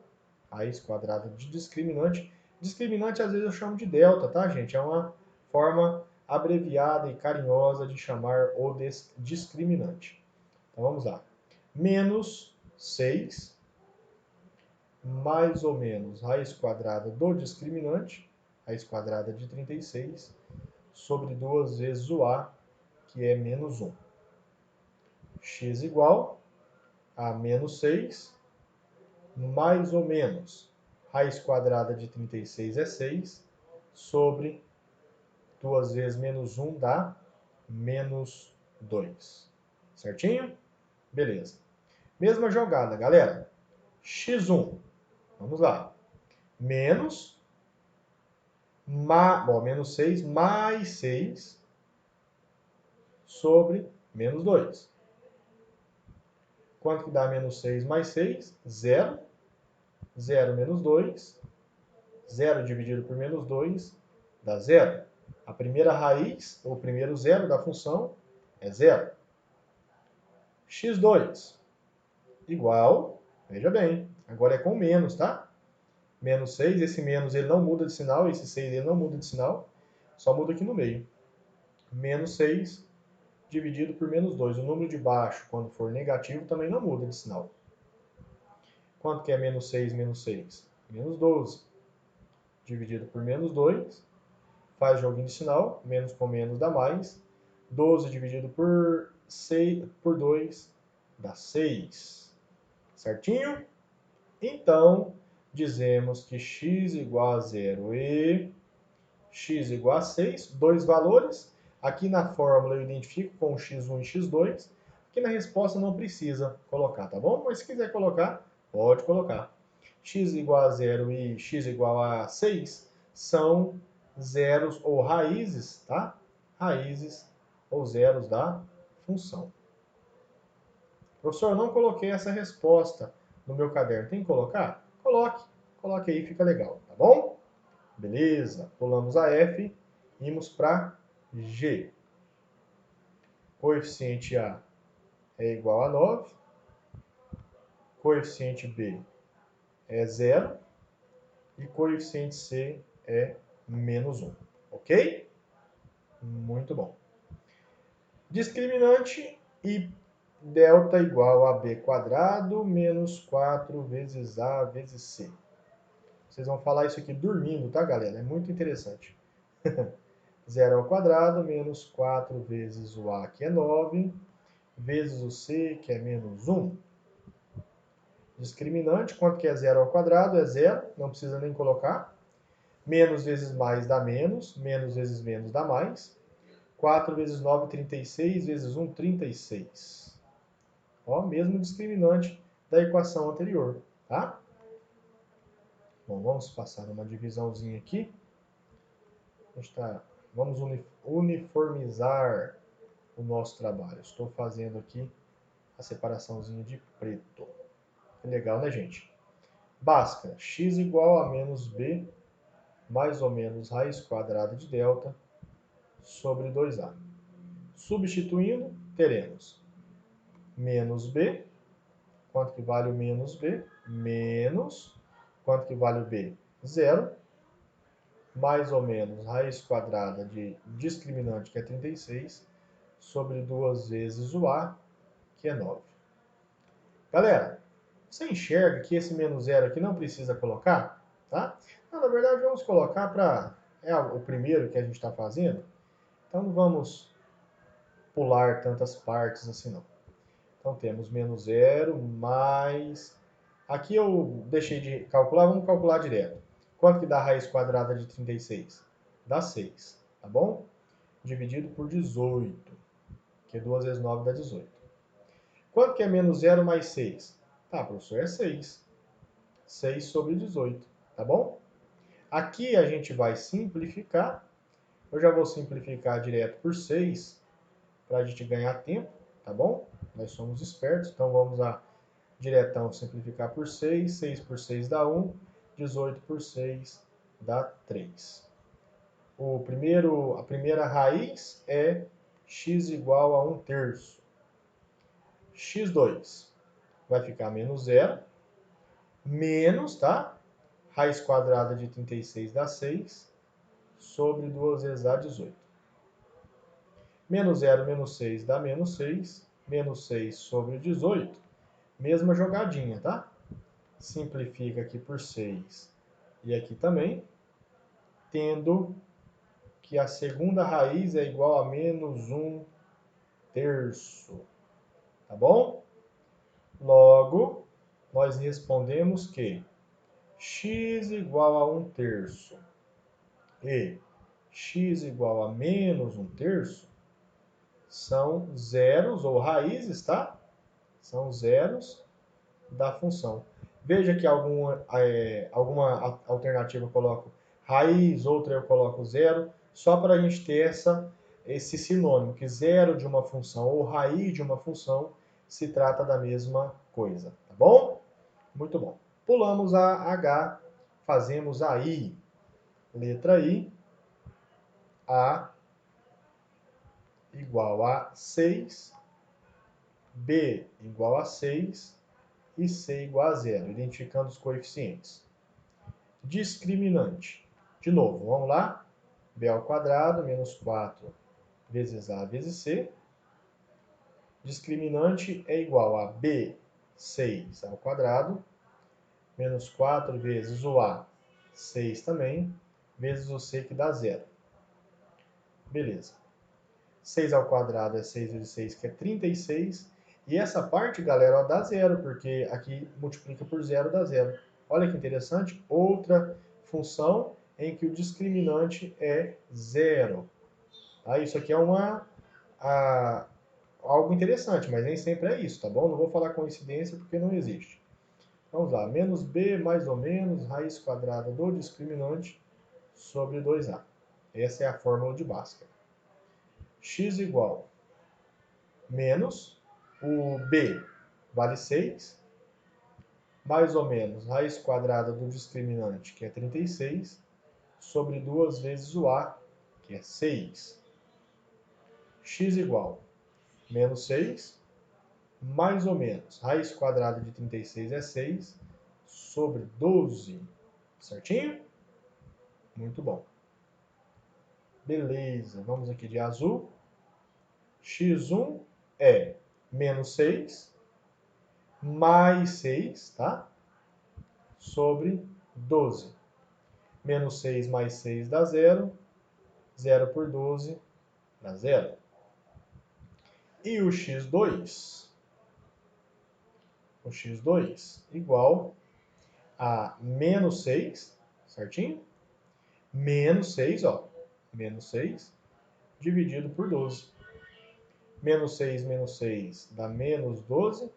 raiz quadrada de discriminante. Discriminante, às vezes, eu chamo de delta, tá, gente? É uma forma abreviada e carinhosa de chamar o discriminante. Então, vamos lá. Menos 6, mais ou menos raiz quadrada do discriminante, raiz quadrada de 36, sobre 2 vezes o a, que é menos 1. X igual a menos 6, mais ou menos raiz quadrada de 36 é 6, sobre 2 vezes menos 1 dá menos 2. Certinho? Beleza. Mesma jogada, galera. X1. Vamos lá. Menos, menos 6 mais 6 sobre menos 2. Quanto que dá menos 6 mais 6? 0. 0 menos 2. 0 dividido por menos 2 dá 0. A primeira raiz, ou o primeiro zero da função, é 0. x2 igual, veja bem, agora é com menos, tá? Menos 6, esse menos ele não muda de sinal, esse 6 ele não muda de sinal, só muda aqui no meio. Menos 6 dividido por menos 2. O número de baixo, quando for negativo, também não muda de sinal. Quanto que é menos 6 menos 6? Menos 12. Dividido por menos 2, faz joguinho de sinal, menos com menos dá mais. 12 dividido por 2 dá 6. Certinho? Então, dizemos que x igual a 0 e x igual a 6, dois valores. Aqui na fórmula eu identifico com x1 e x2. Aqui na resposta não precisa colocar, tá bom? Mas se quiser colocar, pode colocar. X igual a 0 e x igual a 6 são zeros ou raízes, tá? raízes ou zeros da função. Professor, eu não coloquei essa resposta no meu caderno. Tem que colocar? Coloque. Coloque aí, fica legal, tá bom? Beleza. Pulamos a F, imos para G. Coeficiente A é igual a 9. Coeficiente B é 0. E coeficiente C é menos 1. Ok? Muito bom. Discriminante e delta igual a b quadrado menos 4 vezes a vezes c. Vocês vão falar isso aqui dormindo, tá, galera? É muito interessante. 0 ao quadrado menos 4 vezes o a, que é 9, vezes o c, que é menos 1. Discriminante, quanto que é 0 ao quadrado? É 0, não precisa nem colocar. Menos vezes mais dá menos, menos vezes menos dá mais. 4 vezes 9, 36, vezes 1, 36. Ó, mesmo discriminante da equação anterior, tá? Bom, vamos passar uma divisãozinha aqui. Vamos uniformizar o nosso trabalho. Estou fazendo aqui a separaçãozinha de preto. Legal, né, gente? Bhaskara, x igual a menos b, mais ou menos raiz quadrada de delta, sobre 2a. Substituindo, teremos menos b, quanto que vale o menos b? Menos, quanto que vale o b? 0, mais ou menos raiz quadrada de discriminante, que é 36, sobre 2 vezes o a, que é 9. Galera, você enxerga que esse menos 0 aqui não precisa colocar? Tá? Não, na verdade, vamos colocar para... É o primeiro que a gente está fazendo, então não vamos pular tantas partes assim não. Então temos menos 0 mais... Aqui eu deixei de calcular, vamos calcular direto. Quanto que dá a raiz quadrada de 36? Dá 6, tá bom? Dividido por 18, que 2 vezes 9 dá 18. Quanto que é menos 0 mais 6? Tá, professor, é 6. 6 sobre 18, tá bom? Aqui a gente vai simplificar. Eu já vou simplificar direto por 6, para a gente ganhar tempo, tá bom? Nós somos espertos, então vamos diretão simplificar por 6. 6 por 6 dá 1. 18 por 6 dá 3. A primeira raiz é x igual a 1/3. x2 vai ficar menos 0, menos, tá? Raiz quadrada de 36 dá 6, sobre 2 vezes a 18. Menos 0 menos 6 dá menos 6, menos 6 sobre 18, mesma jogadinha, tá? Simplifica aqui por 6 e aqui também, tendo que a segunda raiz é igual a menos 1/3, tá bom? Logo, nós respondemos que x igual a 1/3 e x igual a menos 1/3 são zeros ou raízes, tá? São zeros da função. Veja que alguma alternativa eu coloco raiz, outra eu coloco zero, só para a gente ter esse sinônimo, que zero de uma função ou raiz de uma função se trata da mesma coisa, tá bom? Muito bom. Pulamos a H, fazemos a I. Letra I, A igual a 6, B igual a 6 e C igual a 0, identificando os coeficientes. Discriminante. De novo, vamos lá. B ao quadrado menos 4 vezes A vezes C. Discriminante é igual a B, 6 ao quadrado, menos 4 vezes o A, 6 também, vezes o C, que dá 0. Beleza. 6 ao quadrado é 6 vezes 6, que é 36. E essa parte, galera, ó, dá 0, porque aqui multiplica por 0, dá 0. Olha que interessante. Outra função em que o discriminante é 0. Tá? Isso aqui é algo interessante, mas nem sempre é isso, tá bom? Não vou falar coincidência porque não existe. Vamos lá. Menos b mais ou menos raiz quadrada do discriminante sobre 2a. Essa é a fórmula de Bhaskara. x igual menos o b vale 6, mais ou menos raiz quadrada do discriminante, que é 36, sobre 2 vezes o a, que é 6. X igual menos 6, mais ou menos raiz quadrada de 36 é 6, sobre 12. Certinho? Muito bom. Beleza, vamos aqui de azul. x1 é menos 6, mais 6, tá? Sobre 12. Menos 6 mais 6 dá 0. 0 por 12 dá 0. E o x2? O x2 igual a menos 6, certinho? Menos 6, ó. Menos 6 dividido por 12. Menos 6 dá menos 12.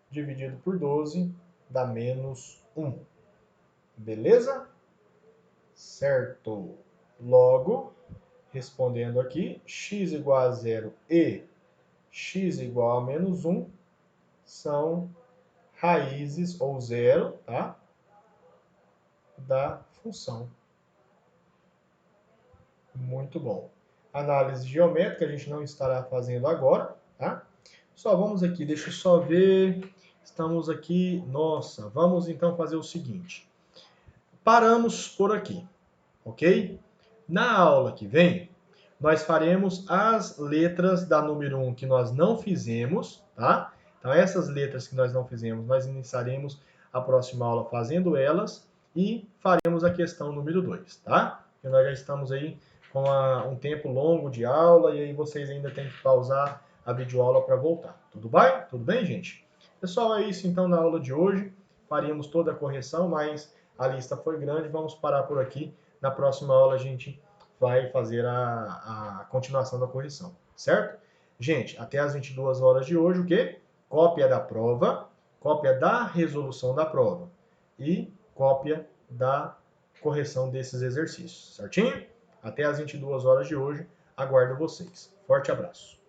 Dividido por 12 dá menos 1. Beleza? Certo. Logo, respondendo aqui, x igual a 0 e x igual a menos 1 são raízes, ou 0, tá? Da função. Muito bom. Análise geométrica a gente não estará fazendo agora, tá? Só vamos aqui, deixa eu só ver. Estamos aqui, nossa, vamos então fazer o seguinte. Paramos por aqui, ok? Na aula que vem, nós faremos as letras da número 1 que nós não fizemos, tá? Então, essas letras que nós não fizemos, nós iniciaremos a próxima aula fazendo elas e faremos a questão número 2, tá? Porque nós já estamos aí com um tempo longo de aula e aí vocês ainda têm que pausar a videoaula para voltar. Tudo bem? Tudo bem, gente? Pessoal, é isso então na aula de hoje. Faríamos toda a correção, mas a lista foi grande. Vamos parar por aqui. Na próxima aula a gente vai fazer a continuação da correção, certo? Gente, até às 22 horas de hoje, o quê? Cópia da prova, cópia da resolução da prova e cópia da correção desses exercícios, certinho? Até às 22 horas de hoje, aguardo vocês. Forte abraço.